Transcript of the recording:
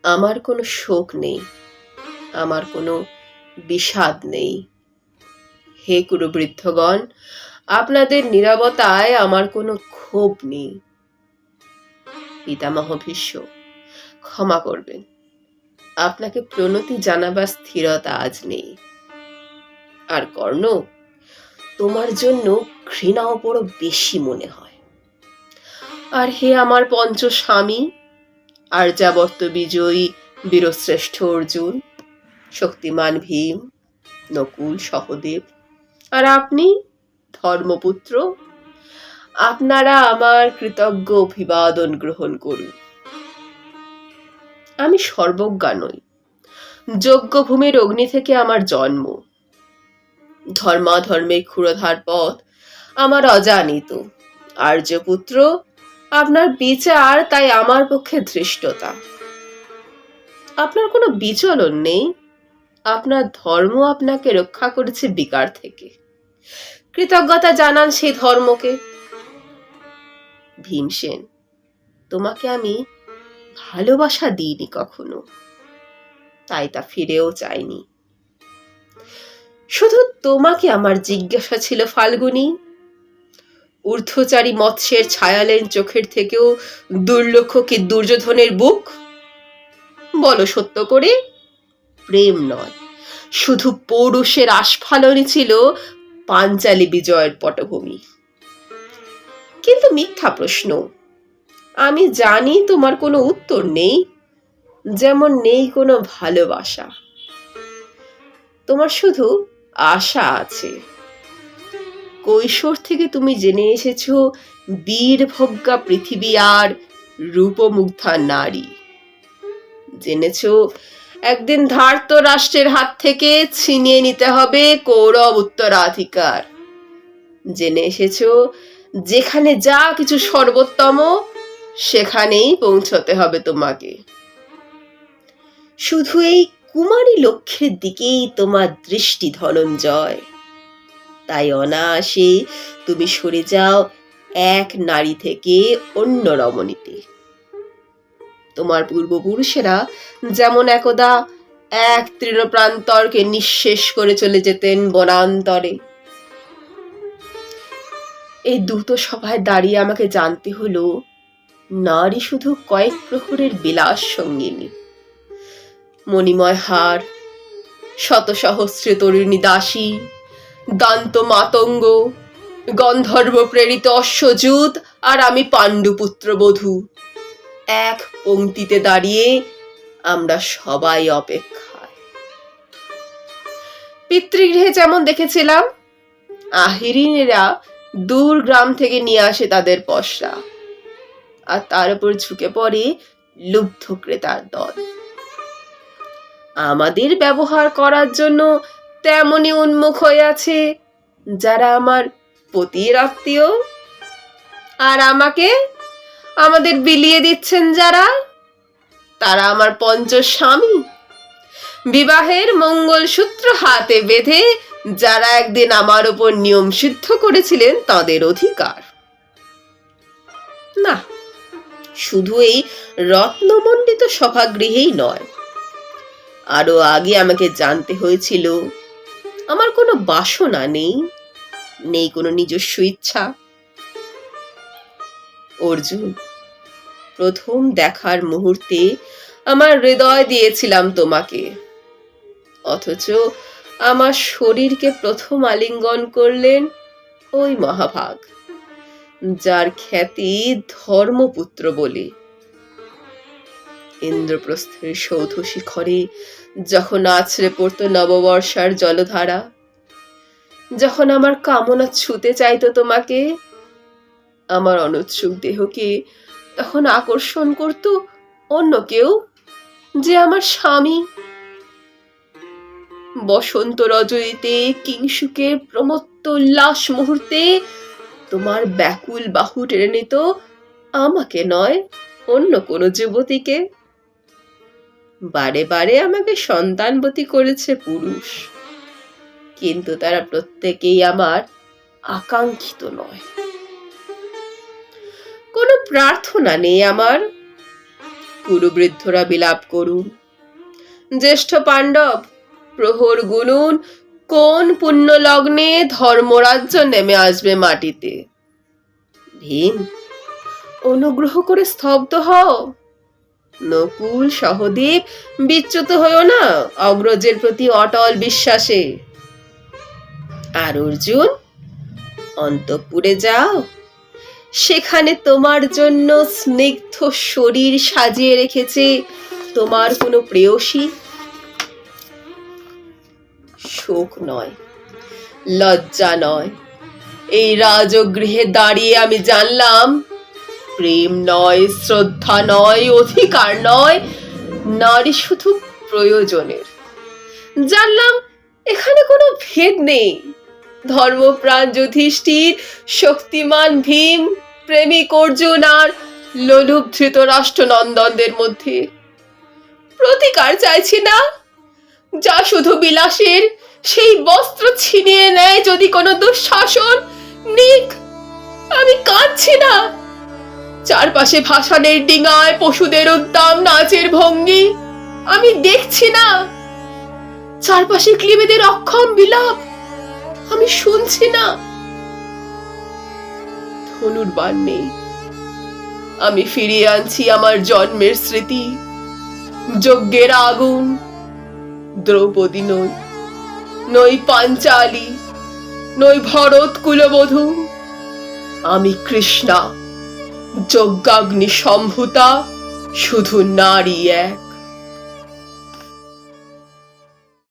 আমার কোনো শোক নেই, আমার কোনো বিষাদ নেই। হে কুরুবৃদ্ধগণ, আপনাদের নীরবতায় আমার কোনো ক্ষোভ নেই। পিতামহ ভীষ্ম, ক্ষমা করবেন, আপনাকে প্রণতি জানাবার স্থিরতা আজ নেই। আর কর্ণ, তোমার জন্য ঘৃণাও বড় বেশি মনে হয়। আর হে আমার পঞ্চ স্বামী, আর্যাবর্ত বিজয়ী বীরশ্রেষ্ঠ অর্জুন, শক্তিমান ভীম, নকুল, সহদেব, আর আপনি ধর্মপুত্র, আপনারা আমার কৃতজ্ঞ অভিবাদন গ্রহণ করুন। আমি সর্বজ্ঞা নই, যজ্ঞভূমির অগ্নি থেকে আমার জন্ম। ধর্মাধর্মের ক্ষুরধার পথ আমার অজানিত। আর্যপুত্র, আপনার বিচার তাই আমার পক্ষে ধৃষ্টতা। আপনার কোনো বিচলন নেই, আপনার ধর্ম আপনাকে রক্ষা করেছে বিকার থেকে। কৃতজ্ঞতা জানান সেই ধর্মকে। ভীমসেন, তোমাকে আমি ভালোবাসা দিইনি কখনো, তাই তা ফিরেও চাইনি। শুধু তোমাকে আমার জিজ্ঞাসা ছিল ফাল্গুনী, ঊর্ধ্বচারী মৎস্যের ছায়ালেন চোখের থেকেও দুর্লক্ষ কি দুর্যোধনের বুক? বলো সত্য করে, প্রেম নয়, শুধু পৌরুষের আস্ফালনই ছিল পাঞ্চালী বিজয়ের পটভূমি। কিন্তু মিথ্যা প্রশ্ন। আমি জানি তোমার কোনো উত্তর নেই, যেমন নেই কোনো ভালোবাসা। তোমার শুধু আশা আছে। কৈশোর থেকে তুমি জেনে এসেছো বীরভোগ্যা পৃথিবী আর রূপমুগ্ধা নারী। জেনেছো একদিন ধার্ত রাষ্ট্রের হাত থেকে ছিনিয়ে নিতে হবে কৌরব উত্তরাধিকার। জেনে এসেছো যেখানে যা কিছু সর্বোত্তম, সেখানেই পৌঁছতে হবে তোমাকে। শুধু এই কুমারী লক্ষ্যের দিকেই তোমার দৃষ্টি ধনঞ্জয়। তাই অনায়াসে তুমি সরে যাও এক নারী থেকে অন্য রমণীতে। তোমার পূর্বপুরুষেরা যেমন একদা এক তৃণপ্রান্তরকে নিঃশেষ করে চলে যেতেন বনান্তরে, এই দ্রুত সভায় দাঁড়িয়ে আমাকে জানতে হলো নারী শুধু কয়েক প্রহরের বিলাস সঙ্গিনী। মণিময় হার, শত সহস্রে তরুণী দাসী, দান্ত মাতঙ্গ, গন্ধর্ব প্রেরিত অশ্বযুত, আর আমি পাণ্ডুপুত্র বধূ। এক পংক্তিতে দাঁড়িয়ে আমরা সবাই অপেক্ষায়। পিতৃগৃহে যেমন দেখেছিলাম আহিরিনেরা দূর গ্রাম থেকে নিয়ে আসে তাদের পসরা, আর তার উপর ঝুঁকে পড়ে লুব্ধ ক্রেতার দল। আমাদের ব্যবহার করার জন্য তেমনই উন্মুখ হয়ে আছে যারা আমার পতির আত্মীয়, আর আমাকে আমাদের বিলিয়ে দিচ্ছেন যারা, তারা আমার পঞ্চ স্বামী। বিবাহের মঙ্গলসূত্র হাতে বেঁধে যারা একদিন আমার উপর নিয়ম সিদ্ধ করেছিলেন তাদের অধিকার। না, শুধু এই রত্নমণ্ডিত সভাগৃহেই নয়, আরো আগে আমাকে জানতে হয়েছিল আমার কোনো বাসনা নেই, নেই কোনো নিজস্ব ইচ্ছা। অর্জুন, প্রথম দেখার মুহূর্তে আমার হৃদয় দিয়েছিলাম তোমাকে, অথচ আমার শরীরকে প্রথম আলিঙ্গন করলেন ওই মহাভাগ, যার খ্যাতি ধর্মপুত্র বলে। ইন্দ্রপ্রস্থের সৌধ শিখরে যখন আছড়ে পড়তো নববর্ষার জলধারা, যখন আমার কামনা ছুতে চাইতো তোমাকে, আমার অনুৎসুক দেহকে তখন আকর্ষণ করত অন্য কেউ, যে আমার স্বামী। বসন্ত রজনীতে কিংসুকের প্রমত্ত উল্লাস মুহূর্তে তোমার ব্যাকুল বাহু টেনে নিত আমাকে নয়, অন্য কোনো যুবতীকে। বারে বারে আমাকে সন্তানবতী করেছে পুরুষ, কিন্তু তারা প্রত্যেকেই আমার আকাঙ্ক্ষিত নয়। কোনো প্রার্থনা নেই আমার, কুরুবৃদ্ধরা বিলাপ করুন। জ্যেষ্ঠ পাণ্ডব প্রহর গুনুন, কোন পুণ্য লগ্নে ধর্মরাজ্য নেমে আসবে মাটিতে। ভীম, অনুগ্রহ করে স্তব্ধ হও। নকুল, সহদেব, বিচ্যুত হও না অগ্রজের প্রতি অটল বিশ্বাসে। আর অর্জুন, অন্তঃপুরে যাও, সেখানে তোমার জন্য স্নিগ্ধ শরীর সাজিয়ে রেখেছে তোমার কোনো প্রেয়সী। শোক নয়, লজ্জা নয়, এই রাজগৃহে দাঁড়িয়ে আমি জানলাম প্রেম নয়, শ্রদ্ধা নয়, অধিকার নয়, নারী শুধু প্রয়োজনের। জানলাম এখানে কোনো ভেদ নেই। ধর্মপ্রাণ যুধিষ্ঠির, শক্তিমান ভীম, প্রেমিক অর্জুন আর লোলুপ ধৃতরাষ্ট্রনন্দনদের মধ্যে। প্রতিকার চাইছি না, যা শুধু বিলাসের, সেই বস্ত্র ছিনিয়ে নেয় যদি কোনো দুঃশাসন, নিক। আমি কাঁদছি না। চারপাশে ভাসানের ডিঙায় পশুদের উদ্দাম নাচের ভঙ্গি আমি দেখছি না। চারপাশে ক্লিবেদের অক্ষম বিলাপ আমি শুনছি না। ধনুর্বাণ নেই, আমি ফিরিয়ে আনছি আমার জন্মের স্মৃতি, যজ্ঞের আগুন। দ্রৌপদী নই, নই পাঞ্চালী, নই ভরত কুলবধূ, আমি কৃষ্ণা, যজ্ঞাগ্নি সম্ভূতা, শুধু নারী এক।